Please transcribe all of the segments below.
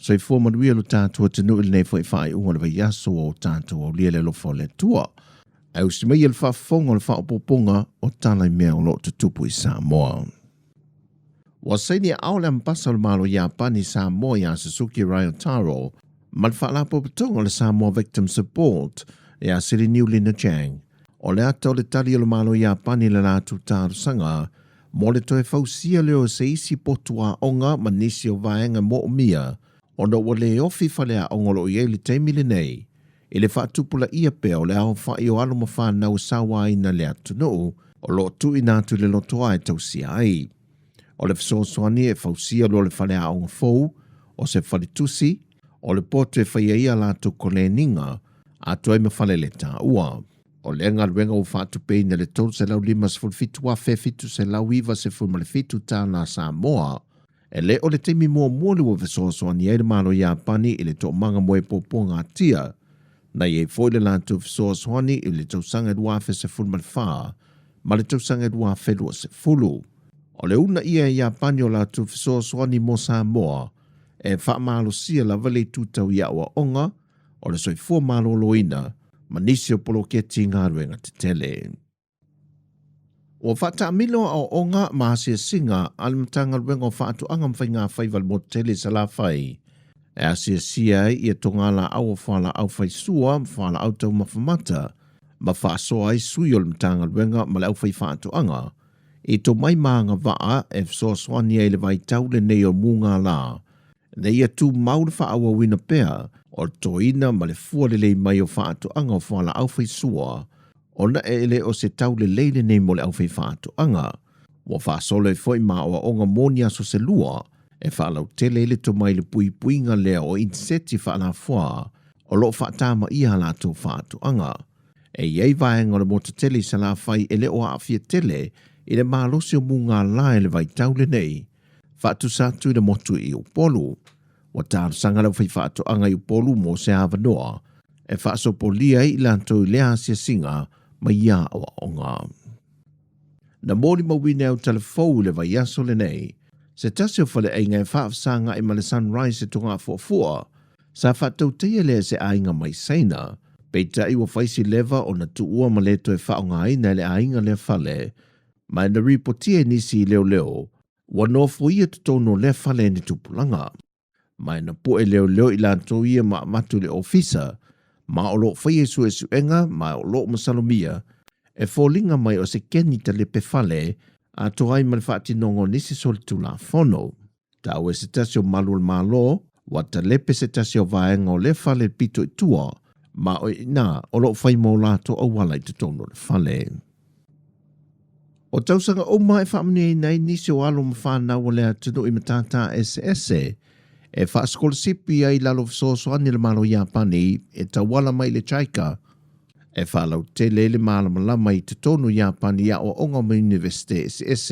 So I manuia lo tātua tenu ili nei fwoi whai unga le vai aso o tātua o lia le lo fo le tua. Au si mai il whafonga le whaopoponga o Tala I mea o lo te tupu I Sāmoa. Wa saini au le mpasa le malo Japani Sāmoa ya Suzuki Aotearoa, mal whaalapo patonga le Sāmoa Victim Support ya Siri New Lina Chang. O le ato le tali le malo Japani le lātu tāru sanga, mo le toe fausia leo se isi potua onga manisi o vaenga mo o mia, o no wale ofi whalea ongolo I le teimile nei. I le whaatupula ia pea o le ao whai o alo mawhanau sawa ina le atu no, o lo tu inatu le lotoa e tausia ai. O le fisosoani e fausia lo le whalea onga fou, o se whalitusi, o le potu e whaia ia lātu kole ninga, atu ai mawhale le tā ua. O le anga ruenga o whaatupei na le tolu se lau lima se fulfitu a fitu se lau iwa se fulmalefitu tā na Sāmoa, e le o le teimi mua le wa fisosoani e le malo Japani I le to manga moe poponga tia, na ye foi le lātu fisosoani I le tausanga duafe se fulmalefā, ma le tausanga duafe lua se fulu. O le una ia Japani o lātu fisosoani mo Sāmoa, e whaamalo sia lava le tūtau ia ua onga, o le soifua malo loina, manisi o polo kia tinga ruenga te tele. O whata amilo au onga maasia singa, alimatanga ruenga o whaatu angam whai ngā whaival mo tele sa la whai. E asia sia ia tongala au o whala au whai sua, whala au tau mawhamata, ma whaasoa ai sui o limatanga ruenga ma le au whai whaatu anga. I to mai maanga waa e fsoaswani e le vai taule nei o munga la. Nei ia tu maule wha awa wina pea, o toina ma le fualele mai o whaatu anga o whala au whai sua, ona e ele o se taule leile nei mo le au whai whaatu anga. Wa whaasole foi ma o onga monia so se lua, e whaalau tele ele to mai le pui puinga lea o inseti whaala fua, o lo whaatama ia la to whaatu anga. E iei vaenga le mota tele sa la whai ele o awhia tele, I le mālosi o munga la e le vai taule nei, whaatu sātu I le motu I upolu. Wa tāru sanga lau whai whaatu anga I upolu mo se awanoa, e whaaso polia I lanto I lea asia singa, ma ia o onga. Na mōri mawine au telefou le vai aso le nei, se tasi o whale ainga e whaafsanga I male sunrise e tonga fuafua, sa whaatau teia lea se ainga mai seina, peita I wa whaisi leva o na tuua maleto e whaonga aina le ainga le whale, mai na ripotia nisi leo leo, wa nofo ia tutono le whale ni tupulanga. Mai na poe leo leo I lanto ia ma matu le ofisa, ma o lo whaie suenga, ma o lo masalomia, e fōlinga mai o se kenita le pe whale, a toai ma le whaatinongo nisi solitu la whono. Tau e se tasi o malu le malo, wa ta lepe se tasi o vaenga o le whale pito I tua, ma o ina o lo whai mo lato o wala I tutono le whale. O tausanga o mai whaamani nei nisi o alo mawhana o lea tino I matata SS, e whaaskol ai lalo fisosoani le malo Japani e tawala mai le chaika, e whaalau tele le malamalama I te tonu Japani ia o onga ma Universite SS,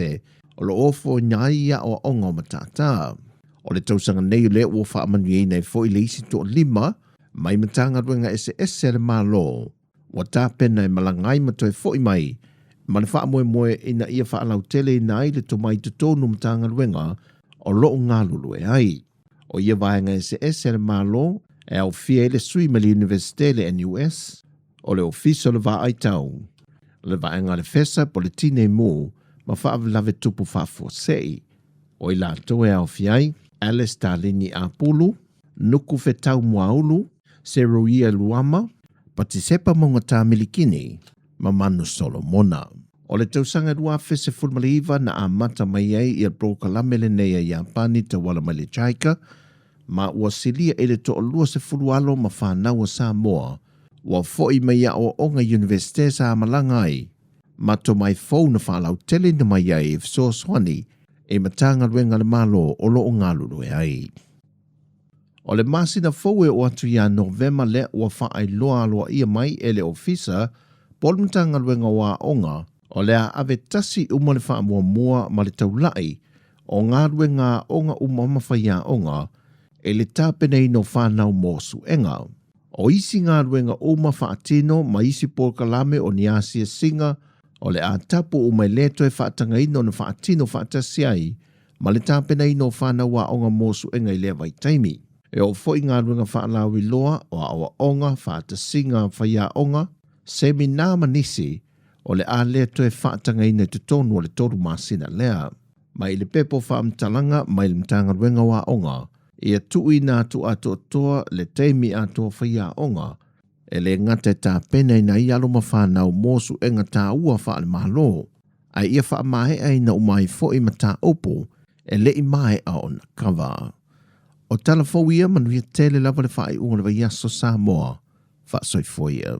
o lo ofo nyai ia o onga matata. O le tausanga nei le o whaamani nei fo I le isi to lima, mai matanga ruenga SS le malo, wa tāpena e malangai matoe fo I mai, ma le wha moe ina ia whaalau tele ina ai le tomai te tonu matanga ruenga o loo ngā lulu e ai. O ia vaenga SS le malo e au fia le sui ma le Universite le NUS o le ofiso le va ai tau. Le vaenga le fesa po le tine mo ma whaavelave tupu whaafuasei. O I lato e au fiai, Alice Talini a Pulu, Nuku Fetau Muaulu, Seroia Luama, Patisepa Monga Tamilikini, ma Manu Solomona. O le tausanga rua fese fulmaliva na a mata mai ai I a prokalame le nei a Japani ta wala mai le chaika, ma ua silia ele to o lua se fulualo ma whanau a Samoa, ua foi mai a o onga Universite sa malanga ai, ma to mai fau na whalau tele na mai ai if so swani, e matanga ruenga le malo o lo o ngalulu e ai. O le masina fau e o atu ia Novema le ua whaai loa aloa ia mai ele ofisa, polmtanga ruenga wa onga, o lea ave tasi uma le wha mua ma le taulai, o ngā ruenga onga uma mawhaia onga, e le tāpenei no whanau mōsu enga. O isi ngā ruenga uma whaatino ma isi pōkalame o niasia singa, o le a tapu o mai leto e whaatanga ino na whaatino whaatasi ai, ma le tāpenei no whanau wa onga mōsu enga I lea vai taimi. E o fo inga runga whaalawi loa o awa onga whaatasinga whaia onga, semina manisi o le a lea toe whaatanga ina te tonu o le toru masina lea. Mai le pepo whaamtalanga mai le mtanga ruenga wa onga, ia tui nā tu ato toa le teimi ato whaia onga, e le ngate tā pena ina i aloma whanau mosu enga tā ua wha le mahalo, ai ia wha mahe ai na umai fo i mata opo, e le i mai a on kawa. O tala fo ia manuia tele lava le wha i unga le yaso Sāmoa, wha soi fo ia.